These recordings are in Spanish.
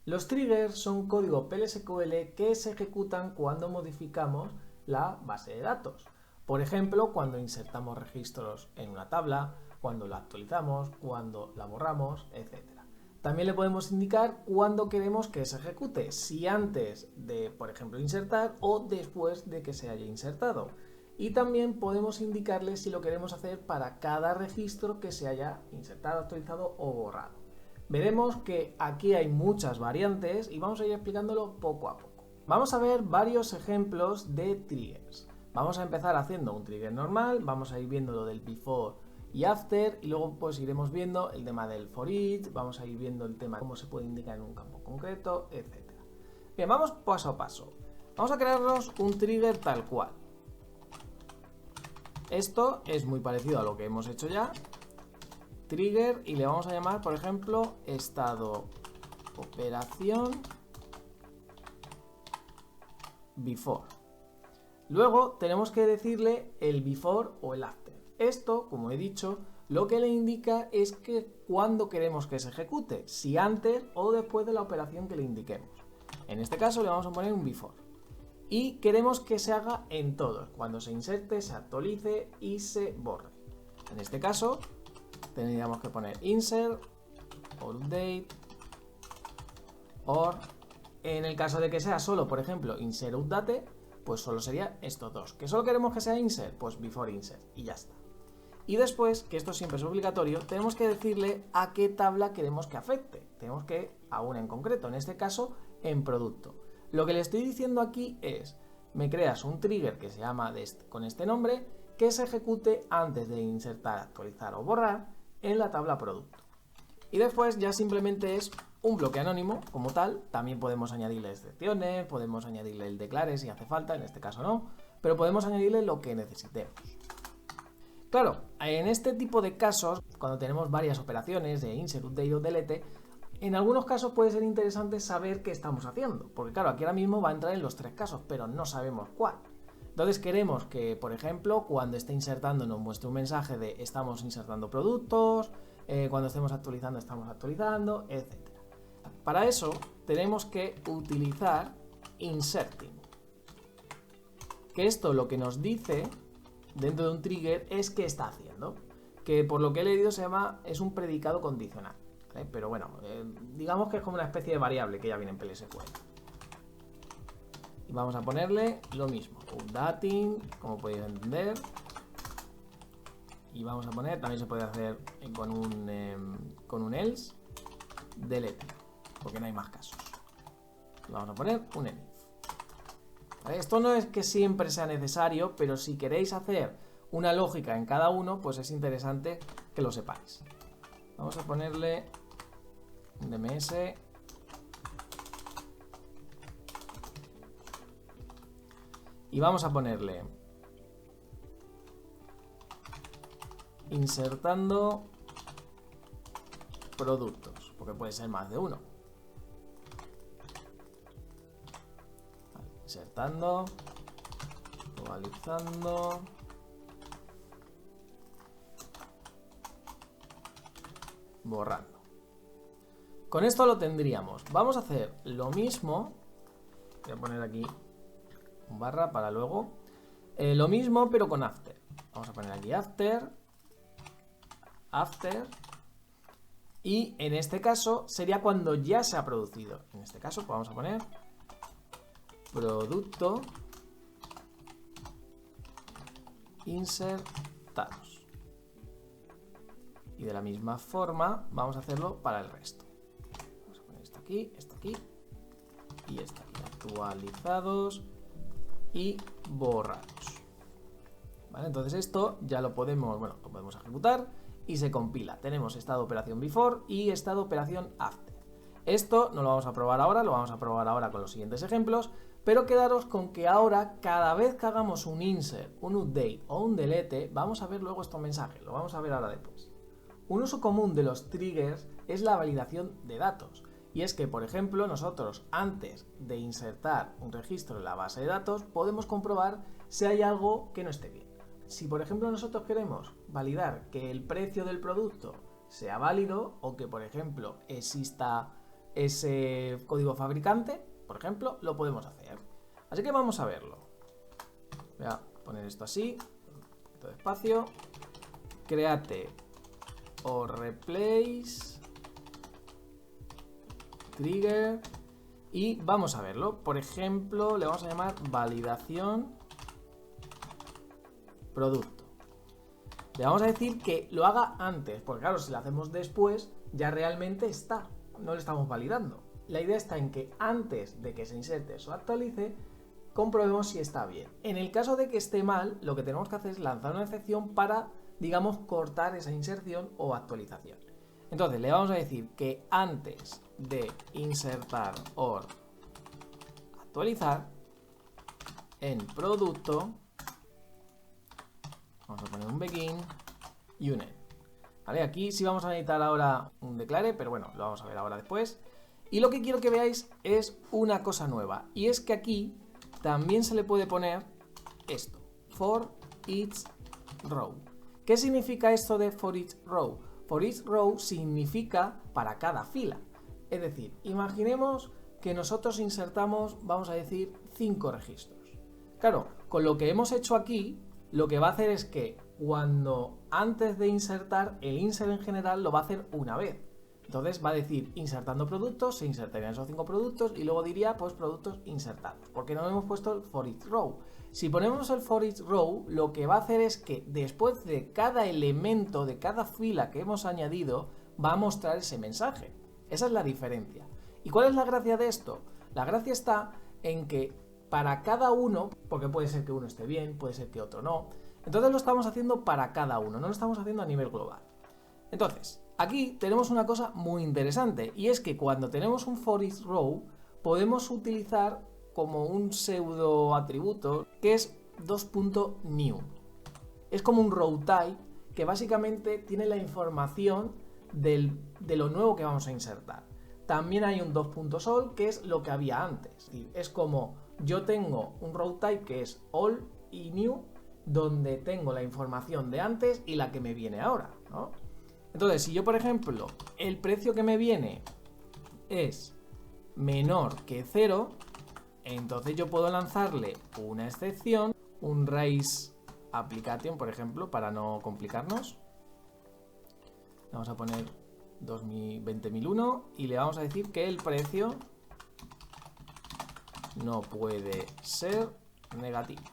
Los triggers son código PLSQL que se ejecutan cuando modificamos la base de datos. Por ejemplo, cuando insertamos registros en una tabla, cuando la actualizamos, cuando la borramos, etc. También le podemos indicar cuándo queremos que se ejecute, si antes de, por ejemplo, insertar o después de que se haya insertado. Y también podemos indicarle si lo queremos hacer para cada registro que se haya insertado, actualizado o borrado. Veremos que aquí hay muchas variantes y vamos a ir explicándolo poco a poco. Vamos a ver varios ejemplos de triggers. Vamos a empezar haciendo un trigger normal, vamos a ir viendo lo del before y after y luego pues iremos viendo el tema del for each, vamos a ir viendo el tema de cómo se puede indicar en un campo concreto, etc. Bien, vamos paso a paso. Vamos a crearnos un trigger tal cual. Esto es muy parecido a lo que hemos hecho ya. Trigger y le vamos a llamar, por ejemplo, estado operación before. Luego tenemos que decirle el before o el after. Esto, como he dicho, lo que le indica es que cuándo queremos que se ejecute, si antes o después de la operación que le indiquemos. En este caso le vamos a poner un before. Y queremos que se haga en todos, cuando se inserte, se actualice y se borre. En este caso tendríamos que poner insert, or update, or en el caso de que sea solo, por ejemplo, insert update, pues solo sería estos dos. ¿Que solo queremos que sea insert? Pues before insert y ya está. Y después, que esto siempre es obligatorio, tenemos que decirle a qué tabla queremos que afecte. Tenemos que a una en concreto, en este caso en producto. Lo que le estoy diciendo aquí es, me creas un trigger que se llama con este nombre, que se ejecute antes de insertar, actualizar o borrar en la tabla producto. Y después ya simplemente es un bloque anónimo como tal. También podemos añadirle excepciones, podemos añadirle el declare si hace falta, en este caso no, pero podemos añadirle lo que necesitemos. Claro, en este tipo de casos, cuando tenemos varias operaciones de insert, update o delete, en algunos casos puede ser interesante saber qué estamos haciendo, porque claro, aquí ahora mismo va a entrar en los tres casos, pero no sabemos cuál. Entonces queremos que, por ejemplo, cuando esté insertando nos muestre un mensaje de estamos insertando productos, cuando estemos actualizando estamos actualizando, etc. Para eso tenemos que utilizar inserting. Que esto lo que nos dice dentro de un trigger es qué está haciendo. Que por lo que he leído es un predicado condicional. ¿Vale? Pero bueno, digamos que es como una especie de variable que ya viene en PLSQL. Y vamos a ponerle lo mismo, updating, como podéis entender. Y vamos a poner, también se puede hacer con un else, delete, porque no hay más casos. Y vamos a poner un elif. ¿Vale? Esto no es que siempre sea necesario, pero si queréis hacer una lógica en cada uno, pues es interesante que lo sepáis. Vamos a ponerle un DMS. Y vamos a ponerle insertando productos, porque puede ser más de uno. Vale, insertando, actualizando, borrando. Con esto lo tendríamos. Vamos a hacer lo mismo. Voy a poner aquí un barra para luego. Lo mismo pero con after. Vamos a poner aquí after. Y en este caso sería cuando ya se ha producido. En este caso pues vamos a poner producto insertados. Y de la misma forma vamos a hacerlo para el resto. Vamos a poner esto aquí y esto aquí. Actualizados y borrados. ¿Vale? Entonces esto ya lo podemos ejecutar y se compila. Tenemos estado operación before y estado operación after. Esto no lo vamos a probar ahora, lo vamos a probar ahora con los siguientes ejemplos, pero quedaros con que ahora cada vez que hagamos un insert, un update o un delete, vamos a ver luego estos mensajes, lo vamos a ver ahora después. Un uso común de los triggers es la validación de datos. Y es que, por ejemplo, nosotros antes de insertar un registro en la base de datos podemos comprobar si hay algo que no esté bien. Si, por ejemplo, nosotros queremos validar que el precio del producto sea válido o que, por ejemplo, exista ese código fabricante, por ejemplo, lo podemos hacer. Así que vamos a verlo. Voy a poner esto así, un poquito de espacio. Create o replace trigger y vamos a verlo. Por ejemplo, le vamos a llamar validación producto. Le vamos a decir que lo haga antes, porque claro, si lo hacemos después, ya realmente está, no lo estamos validando. La idea está en que antes de que se inserte o actualice, comprobemos si está bien. En el caso de que esté mal, lo que tenemos que hacer es lanzar una excepción para, digamos, cortar esa inserción o actualización. Entonces, le vamos a decir que antes de insertar o actualizar, en producto, vamos a poner un begin y un end. ¿Vale? Aquí sí vamos a necesitar ahora un declare, pero bueno, lo vamos a ver ahora después. Y lo que quiero que veáis es una cosa nueva, y es que aquí también se le puede poner esto, for each row. ¿Qué significa esto de for each row? For each row significa para cada fila. Es decir, imaginemos que nosotros insertamos, vamos a decir, 5 registros. Claro, con lo que hemos hecho aquí, lo que va a hacer es que cuando antes de insertar, el insert en general lo va a hacer una vez. Entonces va a decir insertando productos, se insertarían esos 5 productos y luego diría pues productos insertados, porque no hemos puesto el for each row. Si ponemos el for each row, lo que va a hacer es que después de cada elemento, de cada fila que hemos añadido, va a mostrar ese mensaje. Esa es la diferencia. ¿Y cuál es la gracia de esto? La gracia está en que para cada uno, porque puede ser que uno esté bien, puede ser que otro no, entonces lo estamos haciendo para cada uno, no lo estamos haciendo a nivel global. Entonces, aquí tenemos una cosa muy interesante, y es que cuando tenemos un for each row, podemos utilizar como un pseudo atributo que es 2.new. Es como un row type que básicamente tiene la información de lo nuevo que vamos a insertar. También hay un 2.all que es lo que había antes. Es como yo tengo un row type que es all y new, donde tengo la información de antes y la que me viene ahora, ¿no? Entonces, si yo, por ejemplo, el precio que me viene es menor que 0, entonces yo puedo lanzarle una excepción, un raise application, por ejemplo, para no complicarnos. Vamos a poner 20.001 y le vamos a decir que el precio no puede ser negativo.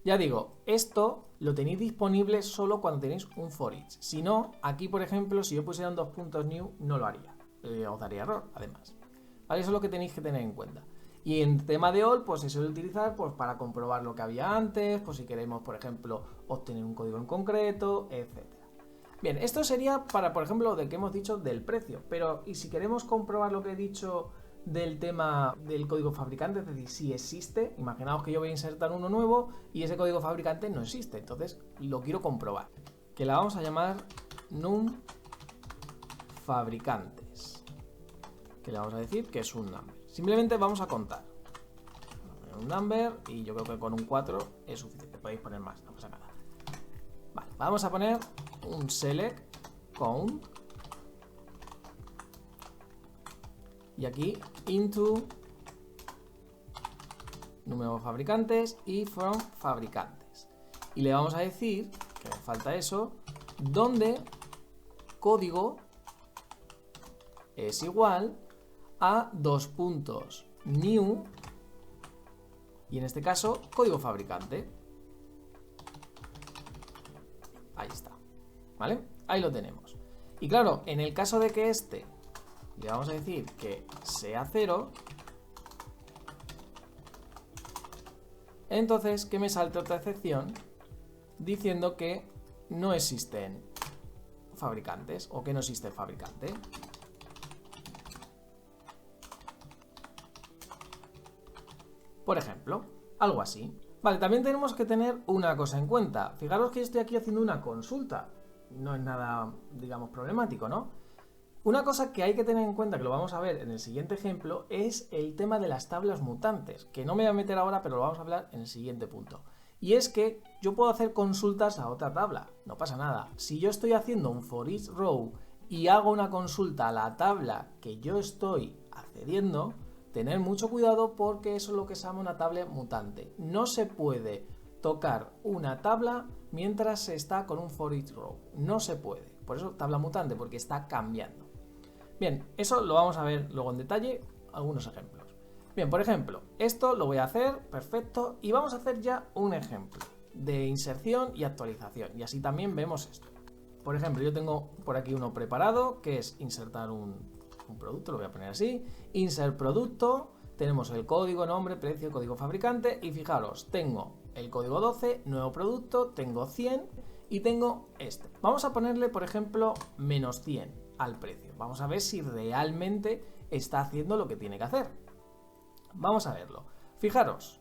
Ya digo, esto lo tenéis disponible solo cuando tenéis un for each. Si no, aquí por ejemplo, si yo pusiera un 2.new, no lo haría. Os daría error, además. ¿Vale? Eso es lo que tenéis que tener en cuenta. Y en tema de all, pues se suele utilizar pues, para comprobar lo que había antes, pues si queremos, por ejemplo, obtener un código en concreto, etc. Bien, esto sería para, por ejemplo, lo que hemos dicho del precio. Pero, ¿y si queremos comprobar lo que he dicho del tema del código fabricante? Es decir, si existe, imaginaos que yo voy a insertar uno nuevo y ese código fabricante no existe, entonces lo quiero comprobar, que la vamos a llamar num fabricantes, que le vamos a decir que es un number. Simplemente vamos a contar un number y yo creo que con un 4 es suficiente, podéis poner más, no pasa nada. Vale, vamos a poner un select count y aquí into número de fabricantes y from fabricantes. Y le vamos a decir, que me falta eso, donde código es igual a new y en este caso código fabricante. Ahí está, ¿vale? Ahí lo tenemos. Y claro, en el caso de que este le vamos a decir que sea 0, entonces que me salte otra excepción diciendo que no existen fabricantes o que no existe el fabricante. Por ejemplo, algo así. Vale, también tenemos que tener una cosa en cuenta. Fijaros que estoy aquí haciendo una consulta. No es nada, digamos, problemático, ¿no? Una cosa que hay que tener en cuenta, que lo vamos a ver en el siguiente ejemplo, es el tema de las tablas mutantes, que no me voy a meter ahora, pero lo vamos a hablar en el siguiente punto. Y es que yo puedo hacer consultas a otra tabla, no pasa nada. Si yo estoy haciendo un for each row y hago una consulta a la tabla que yo estoy accediendo, tener mucho cuidado porque eso es lo que se llama una tabla mutante. No se puede tocar una tabla mientras se está con un for each row. No se puede. Por eso tabla mutante, porque está cambiando. Bien, eso lo vamos a ver luego en detalle, algunos ejemplos. Bien, por ejemplo, esto lo voy a hacer, perfecto, y vamos a hacer ya un ejemplo de inserción y actualización, y así también vemos esto. Por ejemplo, yo tengo por aquí uno preparado, que es insertar un producto, lo voy a poner así, insert producto, tenemos el código, nombre, precio, código fabricante, y fijaros, tengo el código 12, nuevo producto, tengo 100 y tengo este. Vamos a ponerle, por ejemplo, menos 100 al precio. Vamos a ver si realmente está haciendo lo que tiene que hacer. Vamos a verlo. Fijaros,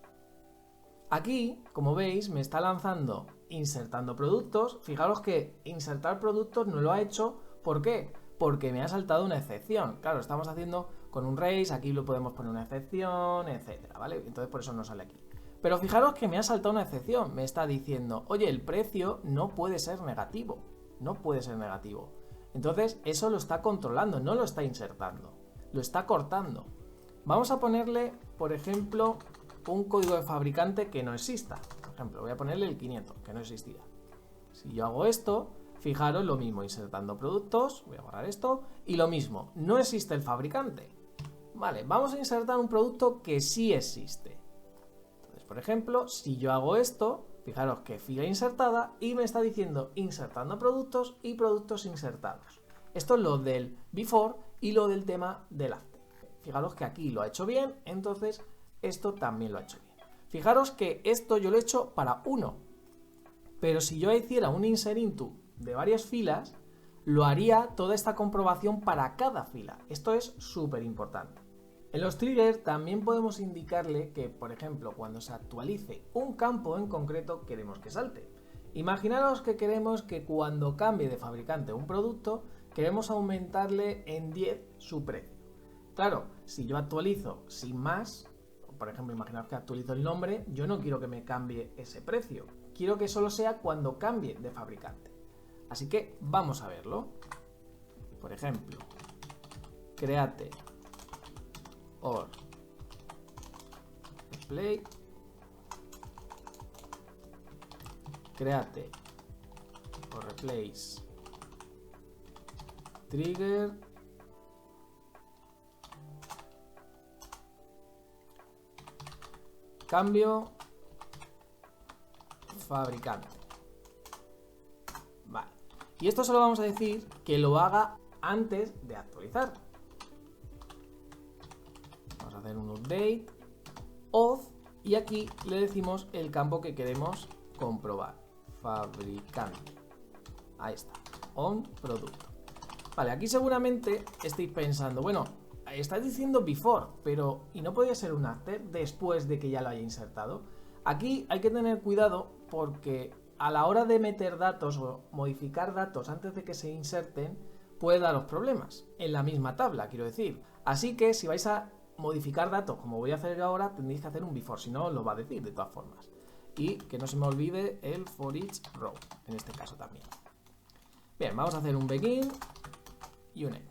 aquí, como veis, me está lanzando insertando productos. Fijaros que insertar productos no lo ha hecho. ¿Por qué? Porque me ha saltado una excepción. Claro, estamos haciendo con un race, aquí lo podemos poner una excepción, etcétera, ¿vale? Entonces por eso no sale aquí. Pero fijaros que me ha saltado una excepción. Me está diciendo, oye, el precio no puede ser negativo. No puede ser negativo. Entonces eso lo está controlando, no lo está insertando. Lo está cortando. Vamos a ponerle, por ejemplo, un código de fabricante que no exista. Por ejemplo, voy a ponerle el 500, que no existía. Si yo hago esto, fijaros lo mismo, insertando productos, voy a borrar esto, y lo mismo, no existe el fabricante. Vale, vamos a insertar un producto que sí existe. Entonces, por ejemplo, si yo hago esto, fijaros que fila insertada y me está diciendo insertando productos y productos insertados. Esto es lo del before y lo del tema del after. Fijaros que aquí lo ha hecho bien, entonces esto también lo ha hecho bien. Fijaros que esto yo lo he hecho para uno, pero si yo hiciera un insert into de varias filas, lo haría toda esta comprobación para cada fila. Esto es súper importante. En los triggers también podemos indicarle que, por ejemplo, cuando se actualice un campo en concreto, queremos que salte. Imaginaros que queremos que cuando cambie de fabricante un producto, queremos aumentarle en 10 su precio. Claro, si yo actualizo sin más, por ejemplo, imaginaos que actualizo el nombre, yo no quiero que me cambie ese precio. Quiero que solo sea cuando cambie de fabricante. Así que vamos a verlo. Por ejemplo, create or replace, create or replace trigger cambio fabricante. Vale. Y esto solo vamos a decir que lo haga antes de actualizar. Vamos a hacer un update auth y aquí le decimos el campo que queremos comprobar. Fabricante. Ahí está. On producto. Vale, aquí seguramente estáis pensando, bueno, estás diciendo before, pero ¿y no podría ser un after después de que ya lo haya insertado? Aquí hay que tener cuidado porque a la hora de meter datos o modificar datos antes de que se inserten puede daros problemas en la misma tabla, quiero decir. Así que si vais a modificar datos como voy a hacer ahora, tendréis que hacer un before, si no lo va a decir de todas formas. Y que no se me olvide el for each row, en este caso también. Bien, vamos a hacer un begin y un end.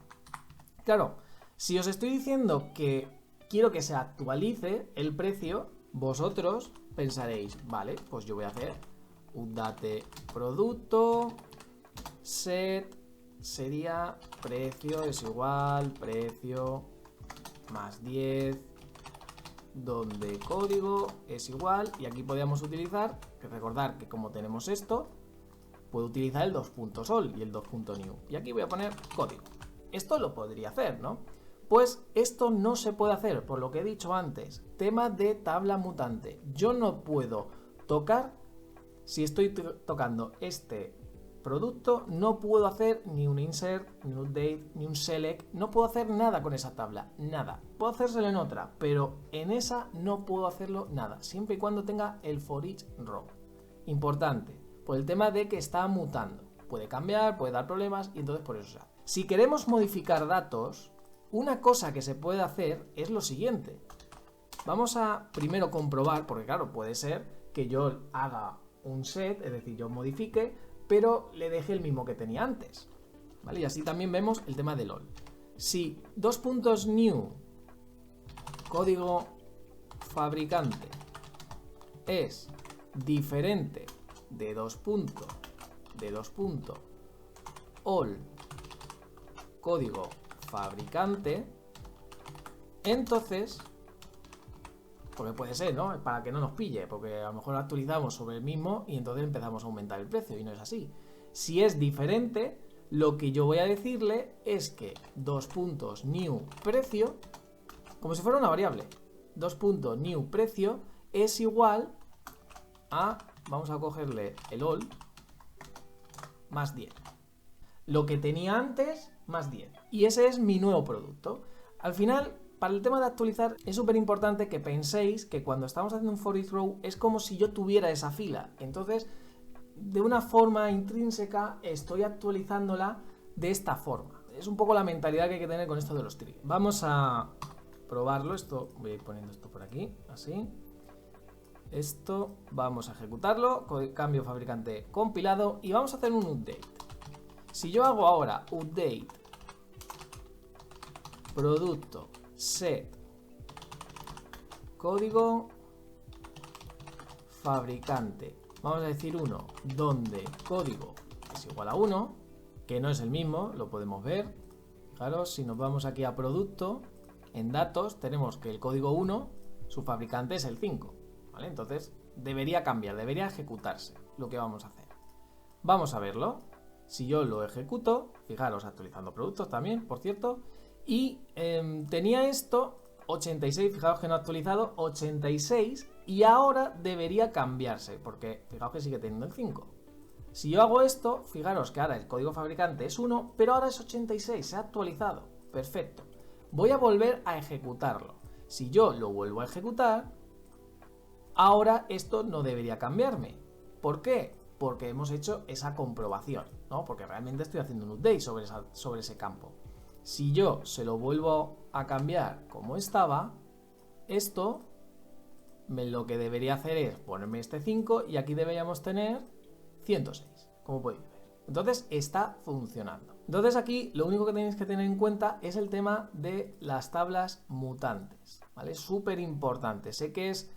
Claro, si os estoy diciendo que quiero que se actualice el precio, vosotros pensaréis, vale, pues yo voy a hacer update producto, set sería precio es igual, precio más 10, donde código es igual, y aquí podríamos utilizar, que recordar que como tenemos esto, puedo utilizar el 2.sol y el 2.new, y aquí voy a poner código. Esto lo podría hacer, ¿no? Pues esto no se puede hacer, por lo que he dicho antes, tema de tabla mutante. Yo no puedo tocar, si estoy tocando este producto, no puedo hacer ni un insert, ni un update, ni un select, no puedo hacer nada con esa tabla, nada. Puedo hacérselo en otra, pero en esa no puedo hacerlo nada, siempre y cuando tenga el for each row. Importante, por el tema de que está mutando. Puede cambiar, puede dar problemas y entonces por eso se hace. Si queremos modificar datos, una cosa que se puede hacer es lo siguiente. Vamos a primero comprobar, porque claro, puede ser que yo haga un set, es decir, yo modifique, pero le deje el mismo que tenía antes. ¿vale? Y así también vemos el tema del all. Si dos puntos new código fabricante es diferente de dos puntos all código fabricante, entonces, porque puede ser, ¿no? Para que no nos pille, porque a lo mejor actualizamos sobre el mismo y entonces empezamos a aumentar el precio y no es así. Si es diferente, lo que yo voy a decirle es que dos puntos new precio, como si fuera una variable, dos puntos new precio es igual a, vamos a cogerle el all, más 10. Lo que tenía antes, más 10. Y ese es mi nuevo producto. Al final, para el tema de actualizar, es súper importante que penséis que cuando estamos haciendo un for each row es como si yo tuviera esa fila. Entonces, de una forma intrínseca, estoy actualizándola de esta forma. Es un poco la mentalidad que hay que tener con esto de los triggers. Vamos a probarlo. Esto, voy a ir poniendo esto por aquí, así. Esto, vamos a ejecutarlo. Cambio fabricante compilado y vamos a hacer un update. Si yo hago ahora update producto set código fabricante, vamos a decir 1, donde código es igual a 1, que no es el mismo, lo podemos ver. Fijaros, si nos vamos aquí a producto, en datos tenemos que el código 1, su fabricante es el 5, ¿vale? Entonces debería cambiar, debería ejecutarse lo que vamos a hacer. Vamos a verlo. Si yo lo ejecuto, fijaros, actualizando productos también, por cierto, y tenía esto 86, fijaos que no ha actualizado, 86, y ahora debería cambiarse, porque fijaos que sigue teniendo el 5. Si yo hago esto, fijaros que ahora el código fabricante es 1, pero ahora es 86, se ha actualizado. Perfecto. Voy a volver a ejecutarlo. Si yo lo vuelvo a ejecutar, ahora esto no debería cambiarme. ¿Por qué? Porque hemos hecho esa comprobación, ¿no? Porque realmente estoy haciendo un update sobre ese campo. Si yo se lo vuelvo a cambiar como estaba, esto lo que debería hacer es ponerme este 5 y aquí deberíamos tener 106, como podéis ver. Entonces está funcionando. Entonces aquí lo único que tenéis que tener en cuenta es el tema de las tablas mutantes, ¿vale? Súper importante. Sé que es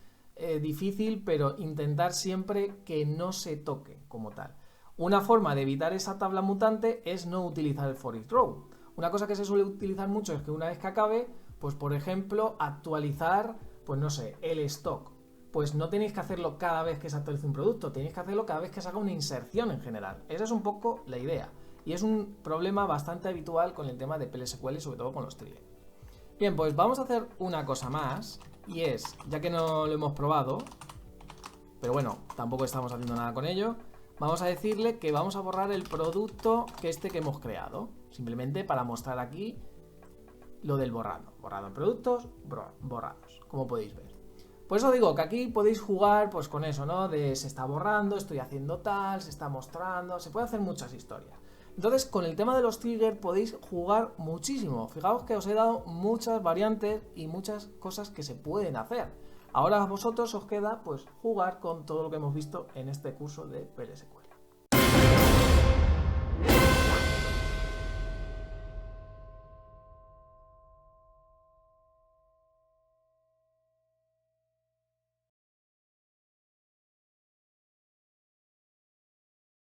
difícil, pero intentar siempre que no se toque como tal. Una forma de evitar esa tabla mutante es no utilizar el for each row. Una cosa que se suele utilizar mucho es que una vez que acabe, pues por ejemplo, actualizar, pues no sé, el stock. Pues no tenéis que hacerlo cada vez que se actualice un producto, tenéis que hacerlo cada vez que se haga una inserción en general. Esa es un poco la idea. Y es un problema bastante habitual con el tema de PL/SQL y sobre todo con los triggers. Bien, pues vamos a hacer una cosa más. Y es, ya que no lo hemos probado, pero bueno, tampoco estamos haciendo nada con ello, vamos a decirle que vamos a borrar el producto que hemos creado. Simplemente para mostrar aquí lo del borrado. Borrado en productos, borrados, como podéis ver. Por eso digo que aquí podéis jugar pues con eso, ¿no? De se está borrando, estoy haciendo tal, se está mostrando, se puede hacer muchas historias. Entonces, con el tema de los triggers podéis jugar muchísimo. Fijaos que os he dado muchas variantes y muchas cosas que se pueden hacer. Ahora a vosotros os queda pues jugar con todo lo que hemos visto en este curso de PL/SQL.